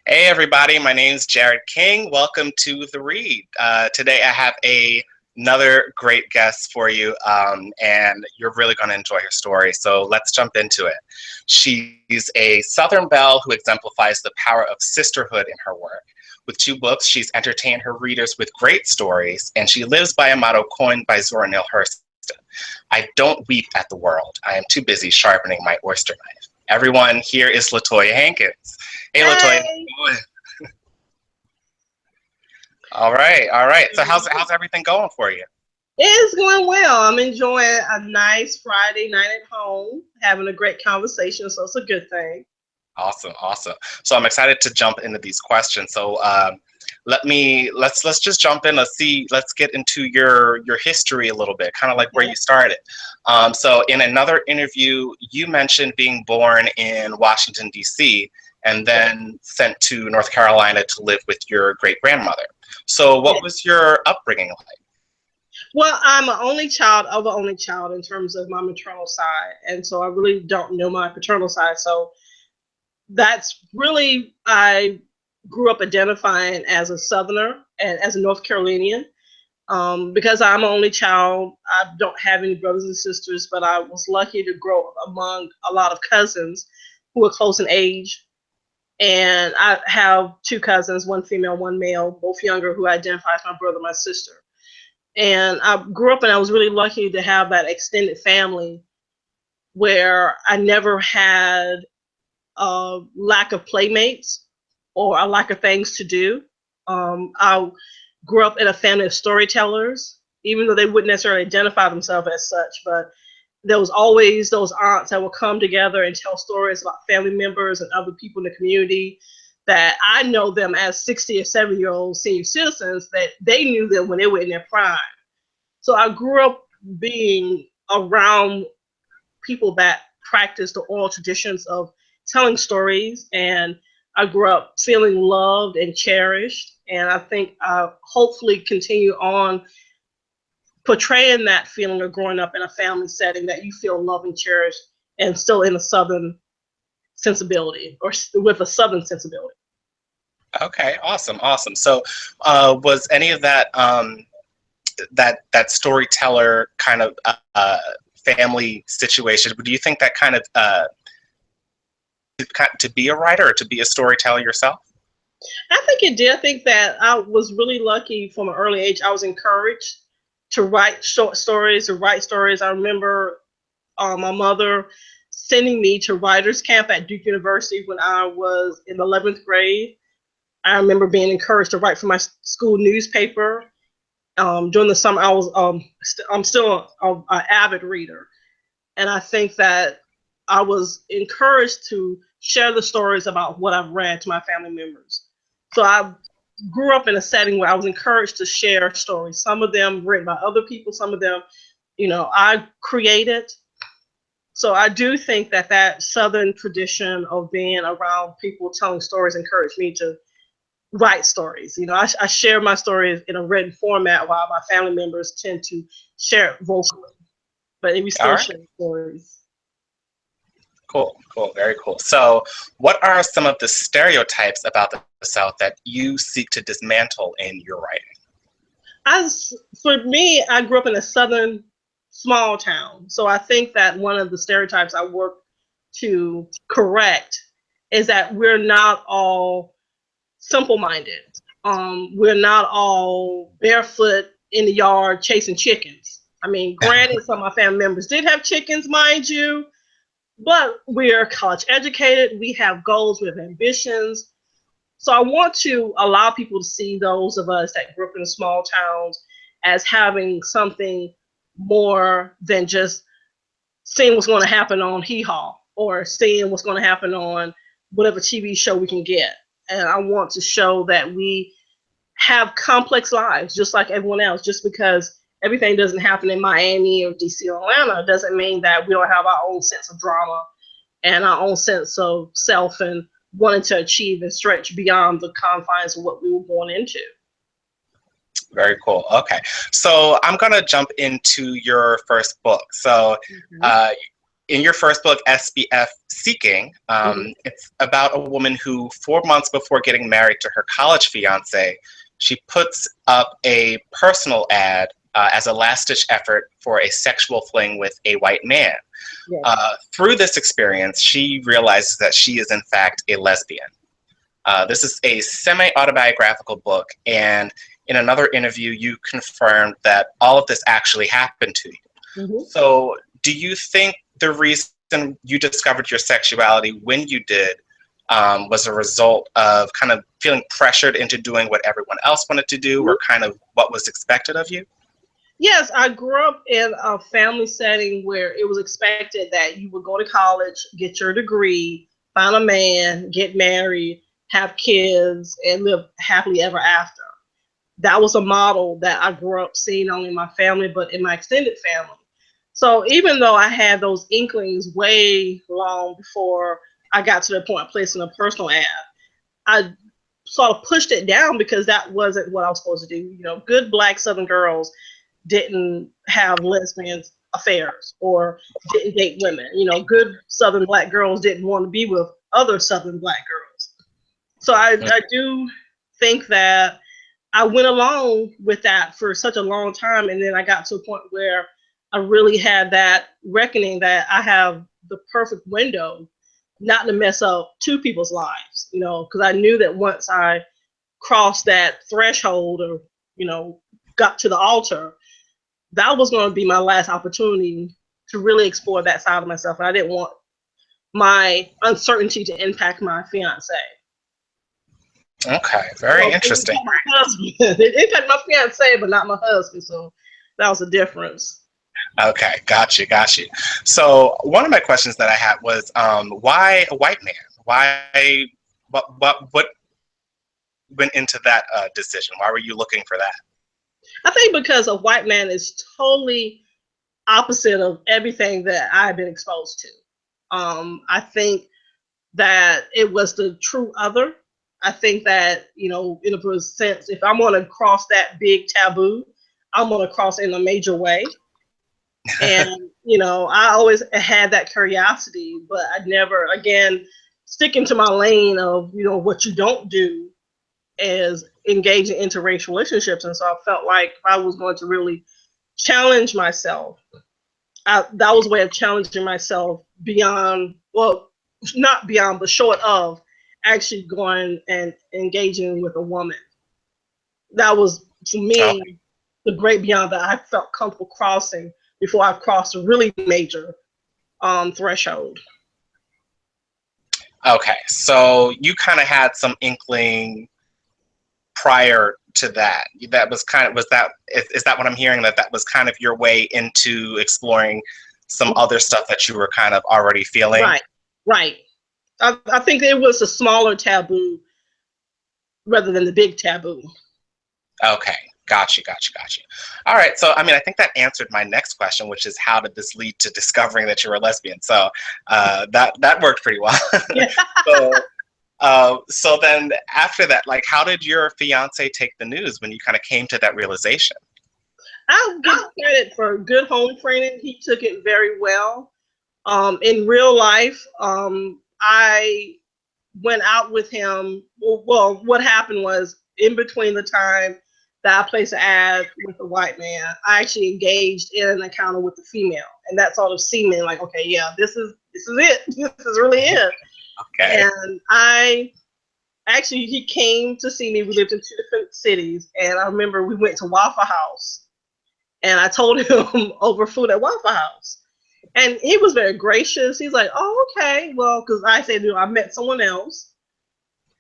Hey everybody, my name is Jared King. Welcome to The Read. Today I have another great guest for you, and you're really going to enjoy her story. So let's jump into it. She's a Southern belle who exemplifies the power of sisterhood in her work. With 2 books, she's entertained her readers with great stories, and she lives by a motto coined by Zora Neale Hurston. I don't weep at the world. I am too busy sharpening my oyster knife. Everyone, here is Toya Hankins. Hey, Latoya. Hey, All right, all right. So how's everything going for you? it's going well. I'm enjoying a nice Friday night at home, having a great conversation, so it's a good thing. Awesome, awesome. So I'm excited to jump into these questions. So let's just jump in. Let's get into your history a little bit, kind of like where you started. So in another interview, you mentioned being born in Washington D.C. and then sent to North Carolina to live with your great grandmother. So what was your upbringing like? Well, I'm an only child of an only child in terms of my maternal side, and so I really don't know my paternal side. So that's really, I grew up identifying as a Southerner and as a North Carolinian. Because I'm an only child, I don't have any brothers and sisters, but I was lucky to grow up among a lot of cousins who were close in age. And I have 2 cousins, one female, one male, both younger, who identify as my brother, my sister. And I grew up and I was really lucky to have that extended family where I never had a lack of playmates or a lack of things to do. I grew up in a family of storytellers, even though they wouldn't necessarily identify themselves as such, but there was always those aunts that would come together and tell stories about family members and other people in the community that I know them as 60 or 70-year-old senior citizens that they knew them when they were in their prime. So I grew up being around people that practice the oral traditions of telling stories, and I grew up feeling loved and cherished. And I think I hopefully continue on portraying that feeling of growing up in a family setting that you feel loved and cherished and still in a Southern sensibility or with a Southern sensibility. Okay, awesome, awesome. So was any of that that storyteller kind of family situation? Do you think that kind of to be a writer or to be a storyteller yourself? I think it did. I think that I was really lucky from an early age. I was encouraged to write short stories, to write stories. I remember my mother sending me to writers camp at Duke University when I was in 11th grade. I remember being encouraged to write for my school newspaper. During the summer, I'm still an avid reader, and I think that I was encouraged to share the stories about what I've read to my family members. So I grew up in a setting where I was encouraged to share stories. Some of them written by other people, some of them, I created. So I do think that that Southern tradition of being around people telling stories encouraged me to write stories. I share my stories in a written format while my family members tend to share it vocally. But we All still right, share stories. cool, cool, very cool. So what are some of the stereotypes about the South that you seek to dismantle in your writing? For me, I grew up in a Southern small town. So I think that one of the stereotypes I work to correct is that we're not all simple-minded. We're not all barefoot in the yard chasing chickens. I mean, granted, some of my family members did have chickens, mind you, but we're college educated. We have goals, we have ambitions. So I want to allow people to see those of us that grew up in small towns as having something more than just seeing what's going to happen on Hee Haw or seeing what's going to happen on whatever TV show we can get. And I want to show that we have complex lives just like everyone else. Just because everything doesn't happen in Miami or DC or Atlanta doesn't mean that we don't have our own sense of drama and our own sense of self and wanting to achieve and stretch beyond the confines of what we were born into. Very cool. Okay, so I'm gonna jump into your first book. So in your first book, SPF Seeking, it's about a woman who 4 months before getting married to her college fiance, she puts up a personal ad as a last-ditch effort for a sexual fling with a white man. Through this experience, she realizes that she is in fact a lesbian. This is a semi-autobiographical book, and in another interview, you confirmed that all of this actually happened to you. So do you think the reason you discovered your sexuality when you did was a result of kind of feeling pressured into doing what everyone else wanted to do, or kind of what was expected of you? Yes, I grew up in a family setting where it was expected that you would go to college, get your degree, find a man, get married, have kids, and live happily ever after. That was a model that I grew up seeing only in my family, but in my extended family. So even though I had those inklings way long before I got to the point of placing a personal ad, I sort of pushed it down because that wasn't what I was supposed to do. You know, good Black Southern girls didn't have lesbian affairs or didn't date women. You know, good Southern Black girls didn't want to be with other Southern Black girls. So I do think that I went along with that for such a long time, and then I got to a point where I really had that reckoning that I have the perfect window not to mess up two people's lives, you know, because I knew that once I crossed that threshold or, you know, got to the altar, that was going to be my last opportunity to really explore that side of myself. And I didn't want my uncertainty to impact my fiance. Okay, very interesting. It impacted my fiance, but not my husband. So that was a difference. Okay, got you. So one of my questions that I had was, why a white man? Why? What went into that decision? Why were you looking for that? I think because a white man is totally opposite of everything that I've been exposed to. I think that it was the true other. I think that, you know, in a sense, if I'm going to cross that big taboo, I'm going to cross in a major way. And, you know, I always had that curiosity, but I never, again, sticking to my lane of, you know, what you don't do is engage in interracial relationships. And so I felt like if I was going to really challenge myself, that was a way of challenging myself beyond, well, not beyond, but short of actually going and engaging with a woman. That was, for me, the great beyond that I felt comfortable crossing before I crossed a really major threshold. Okay, so you kind of had some inkling prior to that. That was kind of, is that what I'm hearing, that was kind of your way into exploring some other stuff that you were kind of already feeling? Right. I think it was a smaller taboo rather than the big taboo. Okay, got you. All right, so I mean, I think that answered my next question, which is how did this lead to discovering that you were a lesbian? So that worked pretty well. So then after that, like, how did your fiance take the news when you kind of came to that realization? I'll give credit for good home training. He took it very well. In real life, I went out with him. Well, what happened was, in between the time that I placed an ad with a white man, I actually engaged in an encounter with the female, and that sort of seeming like, okay, yeah, this is it. This is really it. Okay. And he came to see me. We lived in two different cities, and I remember we went to Waffle House, and I told him over food at Waffle House. And he was very gracious. He's like, oh, okay. Well, because I said, you know, I met someone else.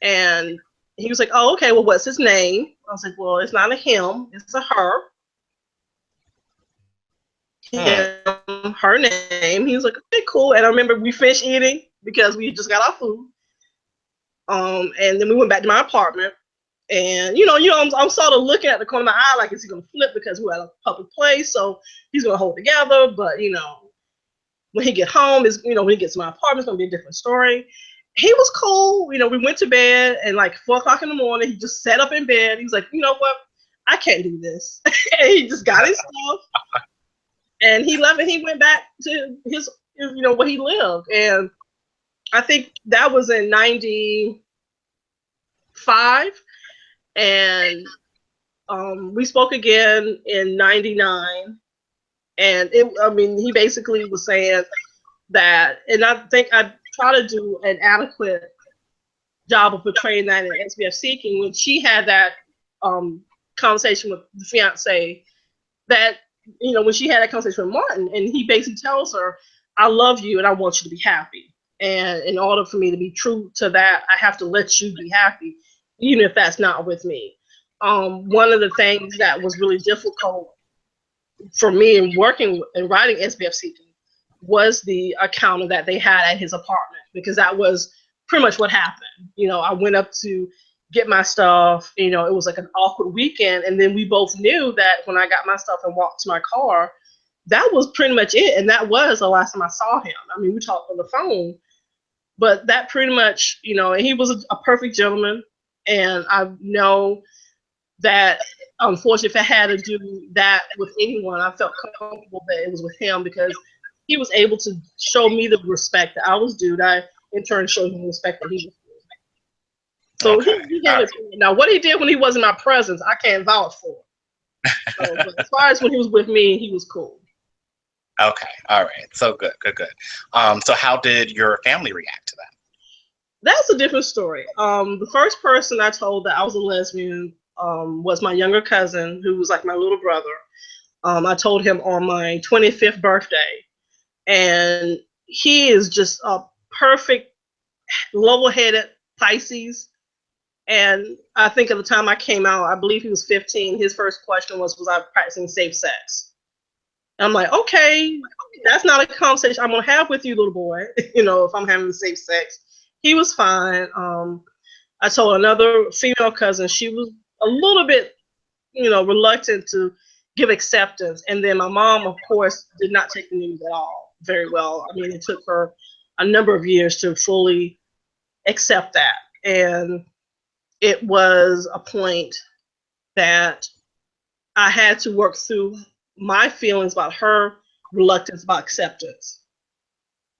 And he was like, oh, okay. Well, what's his name? I was like, well, it's not a him. It's a her. Her name. He was like, okay, cool. And I remember we finished eating because we just got our food. And then we went back to my apartment. And, I'm sort of looking at the corner of my eye like, is he going to flip because we're at a public place? So he's going to hold together. But, when he get home, when he gets to my apartment, it's going to be a different story. He was cool. We went to bed, and like 4 o'clock in the morning, he just sat up in bed. He was like, you know what? I can't do this. And he just got his stuff. And he left, and he went back to his where he lived. And I think that was in 95. And we spoke again in 99. And he basically was saying that, and I think I try to do an adequate job of portraying that in SBF Seeking when she had that conversation with the fiance, that when she had that conversation with Martin, and he basically tells her, I love you and I want you to be happy, and in order for me to be true to that, I have to let you be happy even if that's not with me. One of the things that was really difficult for me in working and writing SBF Seeking was the encounter that they had at his apartment, because that was pretty much what happened. I went up to get my stuff. It was like an awkward weekend, and then we both knew that when I got my stuff and walked to my car, that was pretty much it, and that was the last time I saw him. We talked on the phone, but that pretty much, and he was a perfect gentleman, and I know that unfortunately, if I had to do that with anyone, I felt comfortable that it was with him, because he was able to show me the respect that I was due. I in turn showed him the respect that he was due. So okay. he gave it to me. Now, what he did when he was in my presence, I can't vouch for. But as far as when he was with me, he was cool. Okay, all right. So good. So how did your family react to that? That's a different story. The first person I told that I was a lesbian was my younger cousin, who was like my little brother. I told him on my 25th birthday, and he is just a perfect, level-headed Pisces. And I think at the time I came out, I believe he was 15. His first question was I practicing safe sex? And I'm like, okay, that's not a conversation I'm gonna have with you, little boy. If I'm having safe sex. He was fine. I told another female cousin, she was a little bit, reluctant to give acceptance. And then my mom, of course, did not take the news at all very well. It took her a number of years to fully accept that. And it was a point that I had to work through my feelings about her reluctance about acceptance.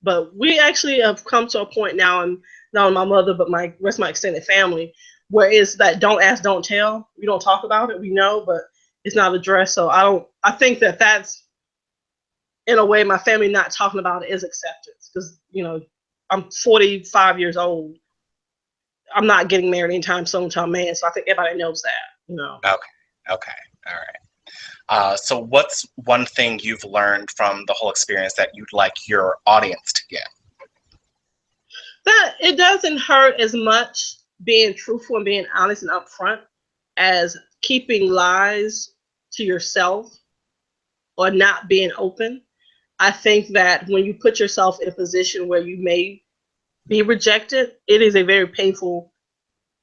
But we actually have come to a point now, and not only my mother, but my rest of my extended family, where it's that don't ask, don't tell. We don't talk about it. We know, but it's not addressed. So I think that that's, in a way, my family not talking about it is acceptance. Because, I'm 45 years old. I'm not getting married anytime soon to a man. So I think everybody knows that, Okay. All right. So what's one thing you've learned from the whole experience that you'd like your audience to get? That it doesn't hurt as much being truthful and being honest and upfront as keeping lies to yourself or not being open. I think that when you put yourself in a position where you may be rejected, it is a very painful.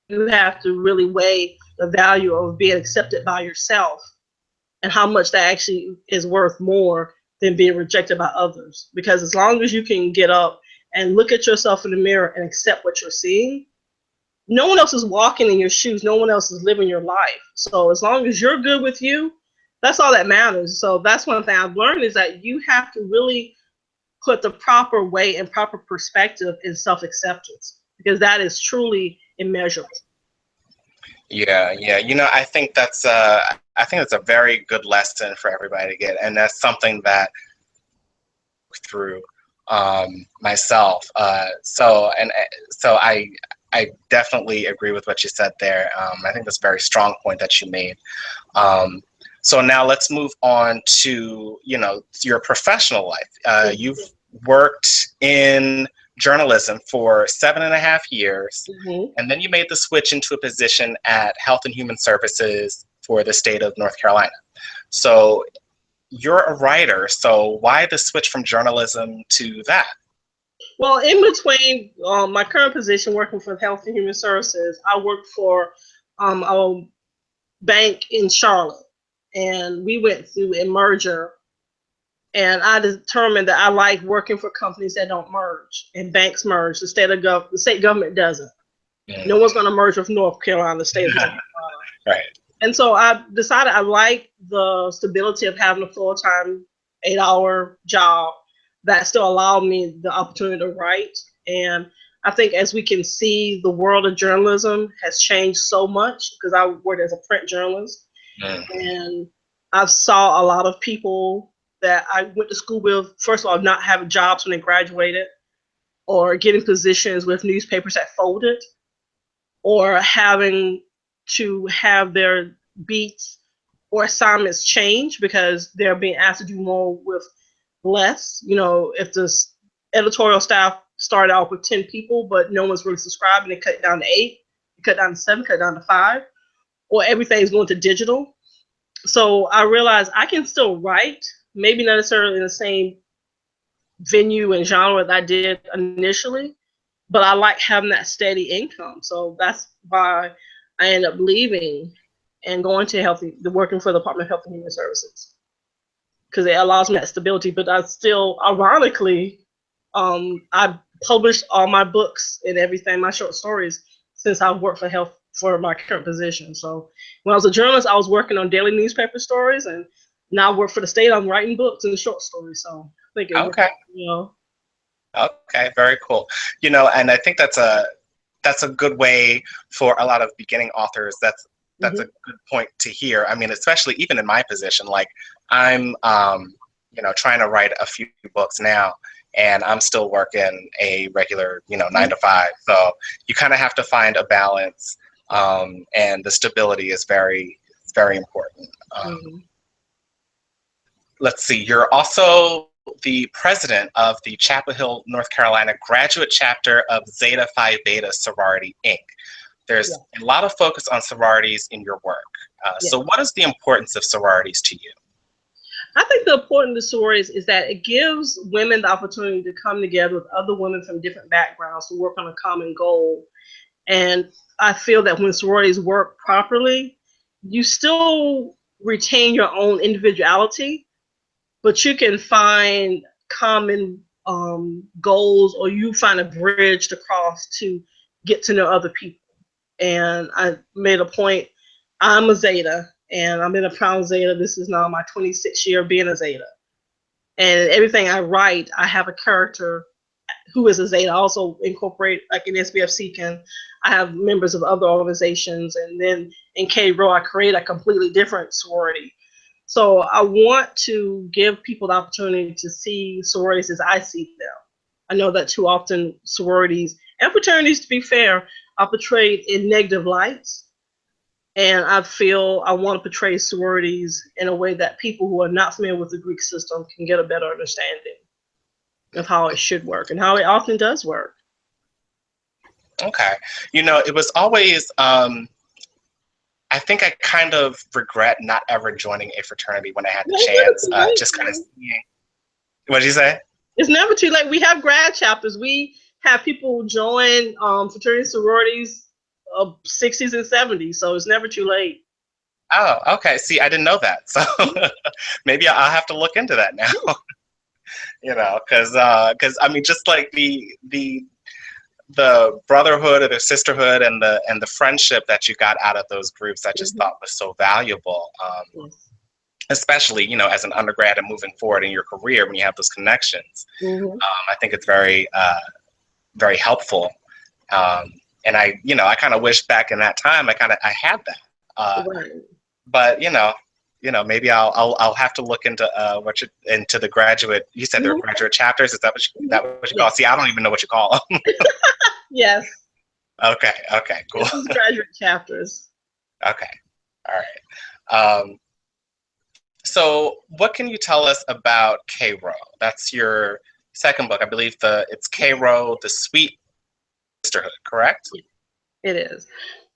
You have to really weigh the value of being accepted by yourself and how much that actually is worth more than being rejected by others. Because as long as you can get up and look at yourself in the mirror and accept what you're seeing, no one else is walking in your shoes. No one else is living your life. So as long as you're good with you, that's all that matters. So that's one thing I've learned, is that you have to really put the proper weight and proper perspective in self-acceptance, because that is truly immeasurable. Yeah. I think that's a very good lesson for everybody to get, and that's something that through myself. So I definitely agree with what you said there. I think that's a very strong point that you made. So now let's move on to your professional life. You've worked in journalism for 7.5 years, and then you made the switch into a position at Health and Human Services for the state of North Carolina. So you're a writer, so why the switch from journalism to that? Well, in between my current position working for Health and Human Services, I worked for a bank in Charlotte, and we went through a merger. And I determined that I like working for companies that don't merge, and banks merge. The state government doesn't. No one's going to merge with North Carolina, the state of North Carolina. Right. And so I decided I like the stability of having a full-time 8-hour job that still allowed me the opportunity to write. And I think as we can see, the world of journalism has changed so much because I worked as a print journalist, and I saw a lot of people that I went to school with, first of all, not having jobs when they graduated, or getting positions with newspapers that folded, or having to have their beats or assignments change because they're being asked to do more with less. You know, if the editorial staff started out with 10 people, but no one's really subscribing, they cut it down to 8, cut it down to 7, cut it down to 5, or everything's going to digital. So I realized I can still write, maybe not necessarily in the same venue and genre that I did initially, but I like having that steady income. So that's why I ended up leaving and going to working for the Department of Health and Human Services, because it allows me that stability. But I still, ironically, I published all my books and everything, my short stories, since I've worked for health for my current position. So when I was a journalist, I was working on daily newspaper stories, and now I work for the state. I'm writing books and short stories. So I think it works, you know. Okay, very cool. You know, and I think that's a good way for a lot of beginning authors. That's a good point to hear. I mean, especially even in my position, like I'm, trying to write a few books now, and I'm still working a regular, 9 to 5. So you kind of have to find a balance, and the stability is very important. Let's see, you're also the president of the Chapel Hill, North Carolina graduate chapter of Zeta Phi Beta Sorority, Inc. There's a lot of focus on sororities in your work. So what is the importance of sororities to you? I think the importance of sororities is that it gives women the opportunity to come together with other women from different backgrounds to work on a common goal. And I feel that when sororities work properly, you still retain your own individuality, but you can find common goals, or you find a bridge to cross to get to know other people. And I made a point, I'm a Zeta, and I'm in a proud Zeta. This is now my 26th year being a Zeta. And everything I write, I have a character who is a Zeta. I also incorporate, like in SBF Seeking, I have members of other organizations. And then in K-RHO, I create a completely different sorority. So I want to give people the opportunity to see sororities as I see them. I know that too often sororities and fraternities, to be fair, are portrayed in negative lights. And I feel I want to portray sororities in a way that people who are not familiar with the Greek system can get a better understanding of how it should work and how it often does work. Okay. It was always, I think I kind of regret not ever joining a fraternity when I had the chance, just kind of seeing. What did you say? It's never too late. We have grad chapters. We have people join fraternity sororities of 60s and 70s, so it's never too late. Oh, okay. See, I didn't know that, so maybe I'll have to look into that now. Because I mean, just like the brotherhood or the sisterhood and the friendship that you got out of those groups, I just thought was so valuable. Especially, as an undergrad and moving forward in your career when you have those connections. I think it's very, very helpful. And I kind of wish back in that time I had that. But maybe I'll have to look into into the graduate. You said there are graduate chapters. Is that what you call? See, I don't even know what you call them. Yes. Okay, cool. This is graduate chapters. Okay, all right. So what can you tell us about K-RHO? That's your second book. I believe it's Kro The Sweet Sisterhood, correct? It is.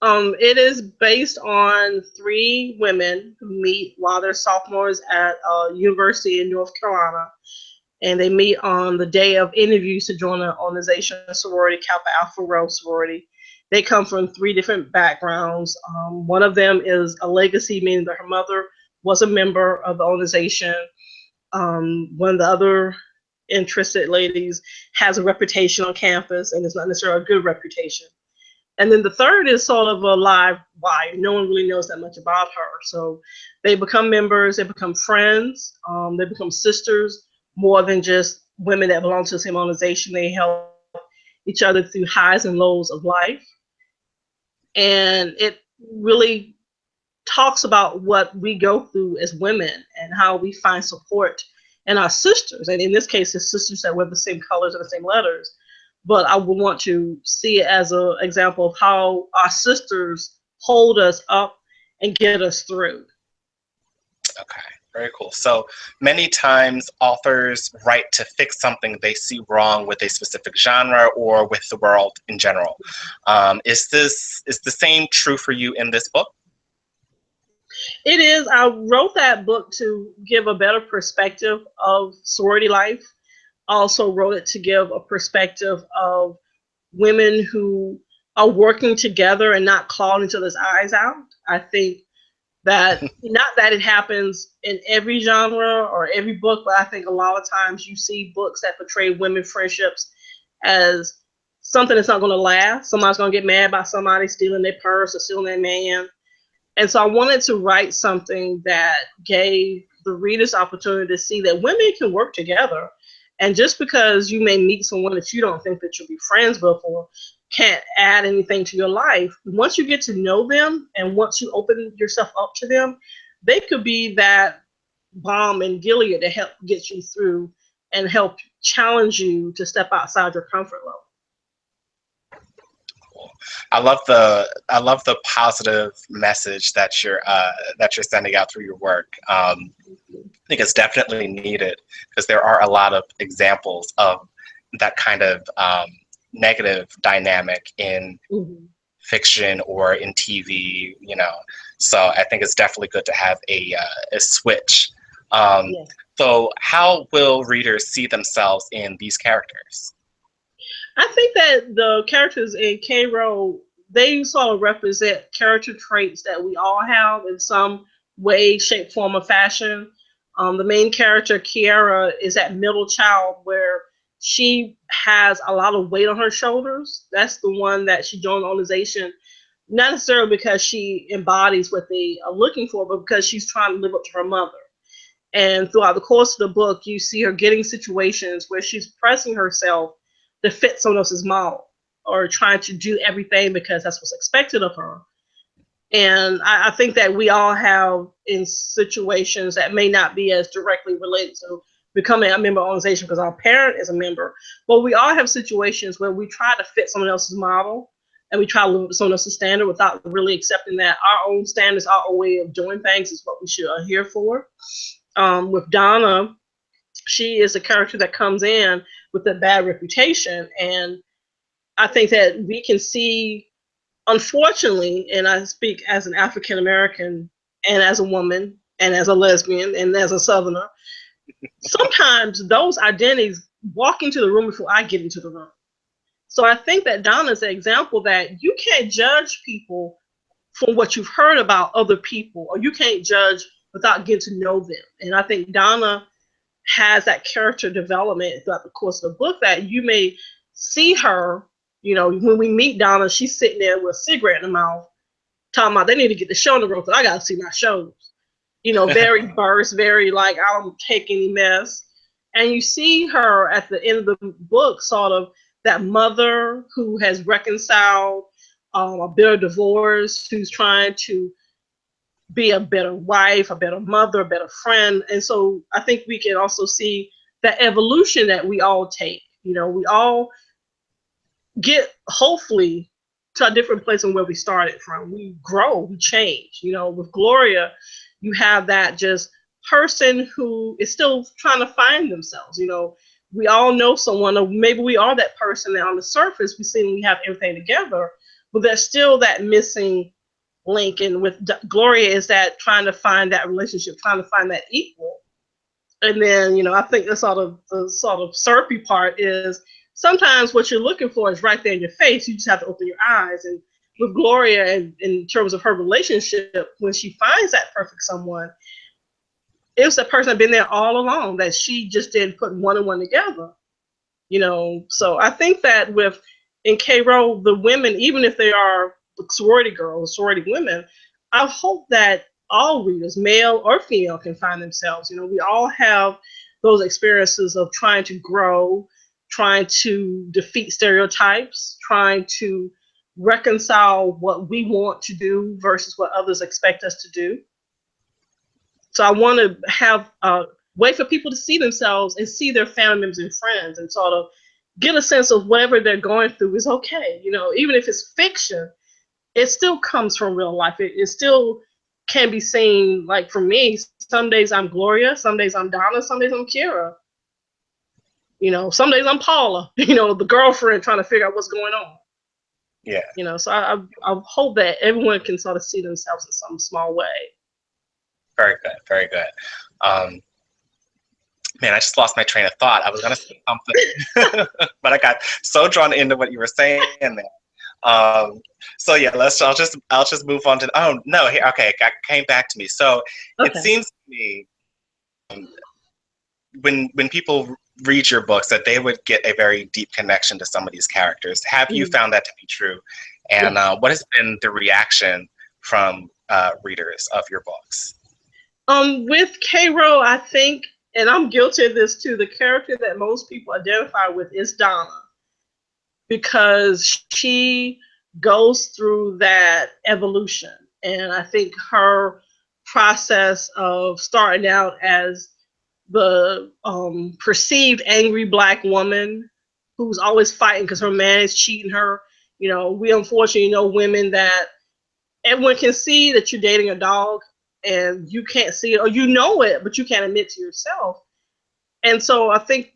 It is based on 3 women who meet while they're sophomores at a university in North Carolina. And they meet on the day of interviews to join an organization, a sorority, Kappa Alpha Rho sorority. They come from 3 different backgrounds. One of them is a legacy, meaning that her mother was a member of the organization. One of the other interested ladies has a reputation on campus, and it's not necessarily a good reputation. And then the third is sort of a live wire. No one really knows that much about her. So they become members, they become friends, they become sisters, more than just women that belong to the same organization. They help each other through highs and lows of life. And it really talks about what we go through as women and how we find support in our sisters. And in this case, it's sisters that wear the same colors and the same letters. But I would want to see it as an example of how our sisters hold us up and get us through. Okay, very cool. So many times authors write to fix something they see wrong with a specific genre or with the world in general. Is the same true for you in this book? It is. I wrote that book to give a better perspective of sorority life. I also wrote it to give a perspective of women who are working together and not clawing each other's eyes out. I think that not that it happens in every genre or every book, but I think a lot of times you see books that portray women friendships as something that's not going to last. Somebody's going to get mad about somebody stealing their purse or stealing their man. And so I wanted to write something that gave the readers opportunity to see that women can work together. And just because you may meet someone that you don't think that you'll be friends with or can't add anything to your life, once you get to know them and once you open yourself up to them, they could be that balm and Gilead to help get you through and help challenge you to step outside your comfort level. I love the positive message that you're sending out through your work. I think it's definitely needed because there are a lot of examples of that kind of negative dynamic in fiction or in TV. So I think it's definitely good to have a switch. Yes. So how will readers see themselves in these characters? I think that the characters in K-RHO, they sort of represent character traits that we all have in some way, shape, form, or fashion. The main character, Kiara, is that middle child where she has a lot of weight on her shoulders. That's the one that she joined the organization, not necessarily because she embodies what they are looking for, but because she's trying to live up to her mother. And throughout the course of the book, you see her getting situations where she's pressing herself to fit someone else's model or trying to do everything because that's what's expected of her. And I think that we all have in situations that may not be as directly related to becoming a member of an organization because our parent is a member, but we all have situations where we try to fit someone else's model and we try to live up to someone else's standard without really accepting that our own standards, our own way of doing things is what we should adhere for. With Donna, she is a character that comes in with a bad reputation. And I think that we can see, unfortunately, and I speak as an African American and as a woman and as a lesbian and as a Southerner, sometimes those identities walk into the room before I get into the room. So I think that Donna is an example that you can't judge people from what you've heard about other people, or you can't judge without getting to know them. And I think Donna has that character development throughout the course of the book that you may see her, when we meet Donna, she's sitting there with a cigarette in her mouth, talking about they need to get the show on the road because I got to see my shows. Very burst, very like, I don't take any mess. And you see her at the end of the book, sort of that mother who has reconciled a bitter divorce, who's trying to be a better wife, a better mother, a better friend. And so I think we can also see that evolution that we all take. We all get, hopefully, to a different place than where we started from. We grow, we change. With Gloria, you have that just person who is still trying to find themselves. We all know someone, or maybe we are that person that on the surface we seem we have everything together, but there's still that missing link. And with Gloria is that trying to find that relationship, trying to find that equal. And then, I think the sort of syrupy part is sometimes what you're looking for is right there in your face. You just have to open your eyes. And with Gloria, and in terms of her relationship, when she finds that perfect someone, it was the person that been there all along, that she just didn't put one and one together. So I think that in K-RHO, the women, even if they are sorority girls, sorority women, I hope that all readers, male or female, can find themselves. We all have those experiences of trying to grow, trying to defeat stereotypes, trying to reconcile what we want to do versus what others expect us to do. So I want to have a way for people to see themselves and see their family members and friends and sort of get a sense of whatever they're going through is okay. You know, even if it's fiction, it still comes from real life. It still can be seen. Like for me, some days I'm Gloria, some days I'm Donna, some days I'm Kira. You know, some days I'm Paula, you know, the girlfriend trying to figure out what's going on. Yeah. You know, so I hope that everyone can sort of see themselves in some small way. Very good, very good. Man, I just lost my train of thought. I was going to say something, but I got so drawn into what you were saying there. So yeah, I'll just move on to. Oh no, here. Okay, it came back to me. So It seems to me when people read your books that they would get a very deep connection to some of these characters. Have you found that to be true? And what has been the reaction from readers of your books? With K-RHO, I think, and I'm guilty of this too, the character that most people identify with is Donna, because she goes through that evolution. And I think her process of starting out as the perceived angry Black woman who's always fighting because her man is cheating her. You know, we unfortunately know women that everyone can see that you're dating a dog and you can't see it, or you know it, but you can't admit to yourself. And so I think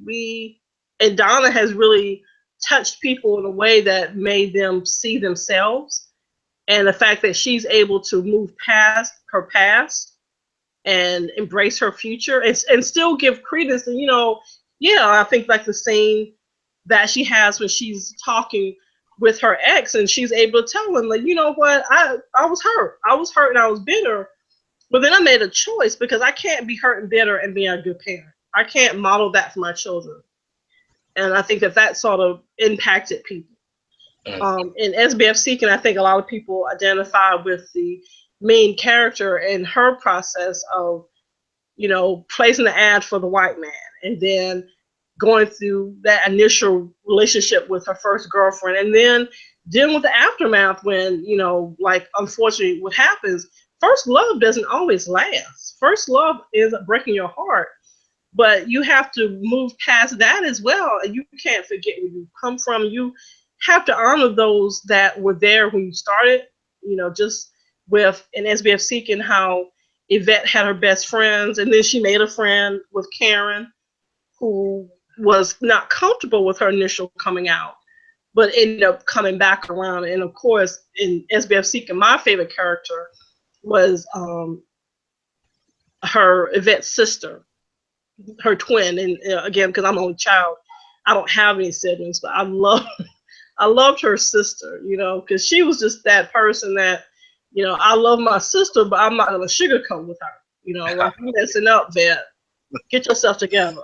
and Donna has really touched people in a way that made them see themselves. And the fact that she's able to move past her past and embrace her future and still give credence. And, you know, I think like the scene that she has when she's talking with her ex and she's able to tell him, like, you know what, I was hurt. I was hurt and I was bitter. But then I made a choice because I can't be hurt and bitter and be a good parent. I can't model that for my children. And I think that sort of impacted people. In SBF Seeking, I think a lot of people identify with the main character and her process of, you know, placing the ad for the white man and then going through that initial relationship with her first girlfriend and then dealing with the aftermath when, you know, like unfortunately what happens, first love doesn't always last. First love ends up breaking your heart. But you have to move past that as well. And you can't forget where you come from. You have to honor those that were there when you started, you know, just with in SBF Seeking how Yvette had her best friends and then she made a friend with Karen who was not comfortable with her initial coming out, but ended up coming back around. And of course, in SBF Seeking, my favorite character was her Yvette's sister, her twin. And again, because I'm an only child, I don't have any siblings, but I loved her sister, you know, because she was just that person that, you know, I love my sister, but I'm not going to sugarcoat with her. You know, like, you messing up, Vet. Get yourself together.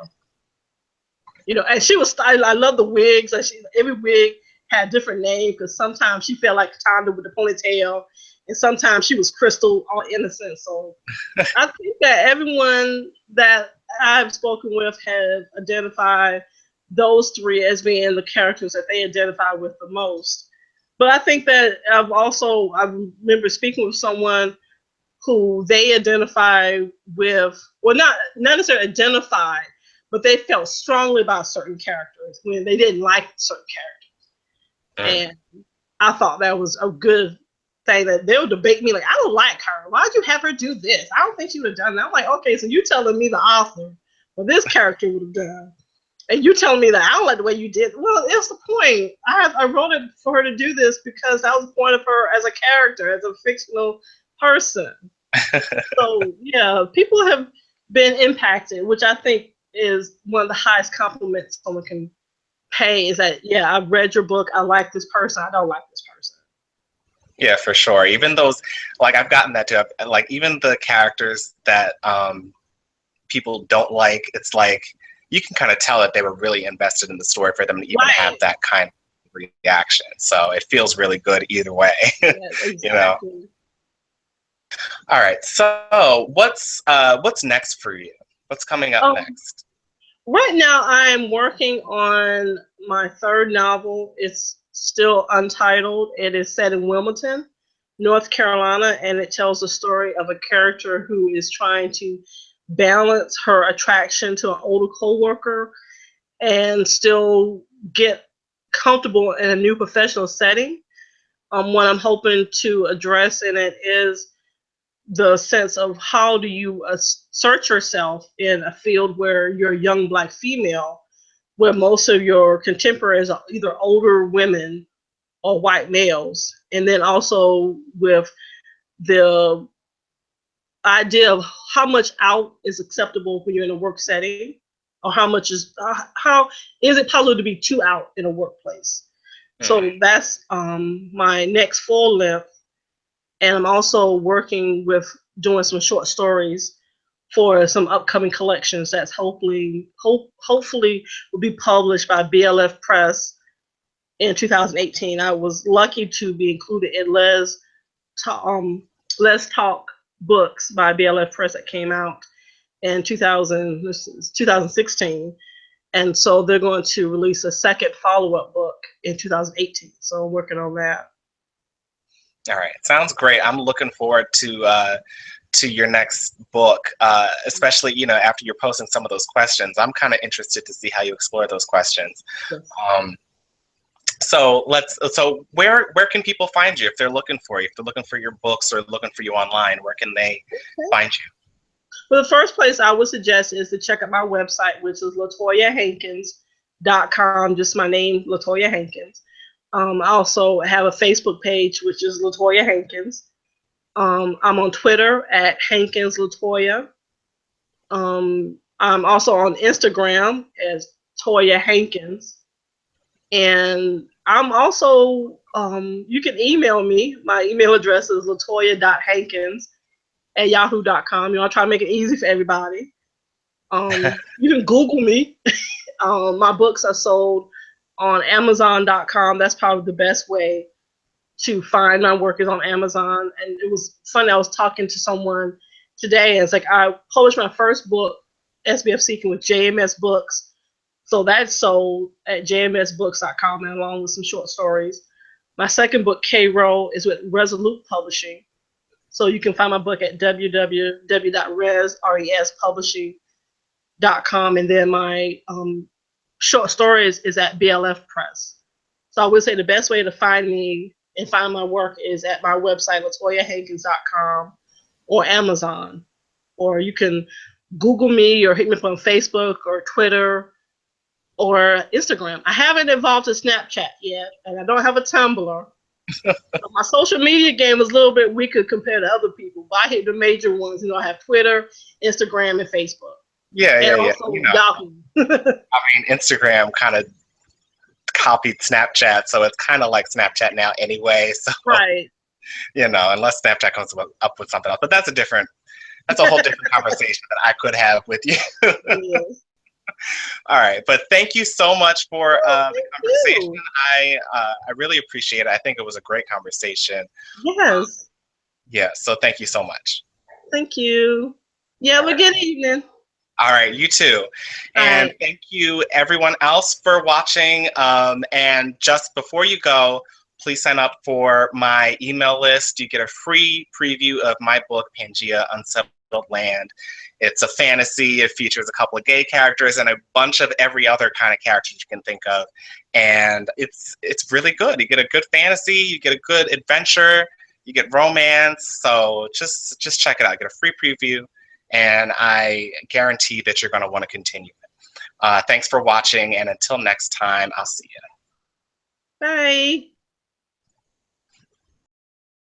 You know, and she was stylish. I love the wigs. Every wig had a different name because sometimes she felt like Tonda with the ponytail, and sometimes she was Crystal, all innocent. So I think that everyone that I've spoken with have identified those three as being the characters that they identify with the most. But I think that I remember speaking with someone who they identify with, well, not necessarily identified, but they felt strongly about certain characters when they didn't like certain characters. And I thought that was a good thing that they'll debate me like, I don't like her. Why'd you have her do this? I don't think she would have done that. I'm like, okay, so you telling me the author what this character would have done. And you telling me that I don't like the way you did. Well, it's the point. I wrote it for her to do this because that was the point of her as a character, as a fictional person. So yeah, people have been impacted, which I think is one of the highest compliments someone can pay, is that, yeah, I've read your book, I like this person, I don't like this person. Yeah, for sure. Even those, like, I've gotten that too. Like, even the characters that people don't like, it's like, you can kind of tell that they were really invested in the story for them to even have that kind of reaction. So it feels really good either way. Yeah, exactly. You know? All right. So what's next for you? What's coming up next? Right now, I'm working on my third novel. It's still untitled. It is set in Wilmington, North Carolina, and it tells the story of a character who is trying to balance her attraction to an older coworker and still get comfortable in a new professional setting. What I'm hoping to address in it is the sense of how do you assert yourself in a field where you're a young Black female, where most of your contemporaries are either older women or white males, and then also with the idea of how much out is acceptable when you're in a work setting, or how is it possible to be too out in a workplace. So that's my next full length, and I'm also working with doing some short stories for some upcoming collections that's hopefully will be published by BLF Press in 2018. I was lucky to be included in Let's Talk books by BLF Press that came out in 2016. And so they're going to release a second follow-up book in 2018. So I'm working on that. All right, sounds great. I'm looking forward to your next book, especially after you're posting some of those questions. I'm kind of interested to see how you explore those questions. Yes. So where can people find you if they're looking for you? If they're looking for your books or looking for you online, where can they find you? Well, the first place I would suggest is to check out my website, which is LatoyaHankins.com, just my name, Latoya Hankins. I also have a Facebook page, which is Latoya Hankins. I'm on Twitter at Hankins Latoya. I'm also on Instagram as Toya Hankins. And I'm also, you can email me. My email address is latoya.hankins@yahoo.com. I try to make it easy for everybody. You can Google me. My books are sold on Amazon.com. That's probably the best way to find my work, is on Amazon. And it was funny, I was talking to someone today, and it's like I published my first book, SBF Seeking, with JMS Books. So that's sold at jmsbooks.com, and along with some short stories. My second book, K-RHO, is with Resolute Publishing. So you can find my book at www.respublishing.com. And then my short stories is at BLF Press. So I would say the best way to find me and find my work is at my website, latoyahankins.com, or Amazon. Or you can Google me or hit me up on Facebook or Twitter or Instagram. I haven't evolved to Snapchat yet, and I don't have a Tumblr. My social media game is a little bit weaker compared to other people, but I hit the major ones. I have Twitter, Instagram, and Facebook. Yeah. Also Yahoo. I mean, Instagram kind of copied Snapchat, so it's kind of like Snapchat now anyway. So, right. Unless Snapchat comes up with something else, but that's a whole different conversation that I could have with you. Yes. All right, but thank you so much for the conversation. I really appreciate it. I think it was a great conversation. Yes. So thank you so much. Thank you. Have a good evening. All right, you too. And thank you everyone else for watching. And just before you go, please sign up for my email list. You get a free preview of my book, Pangea Unsettled Land. It's a fantasy. It features a couple of gay characters and a bunch of every other kind of character you can think of. And it's really good. You get a good fantasy, you get a good adventure, you get romance. So just check it out. Get a free preview, and I guarantee that you're going to want to continue it. Thanks for watching, and until next time, I'll see you. Bye.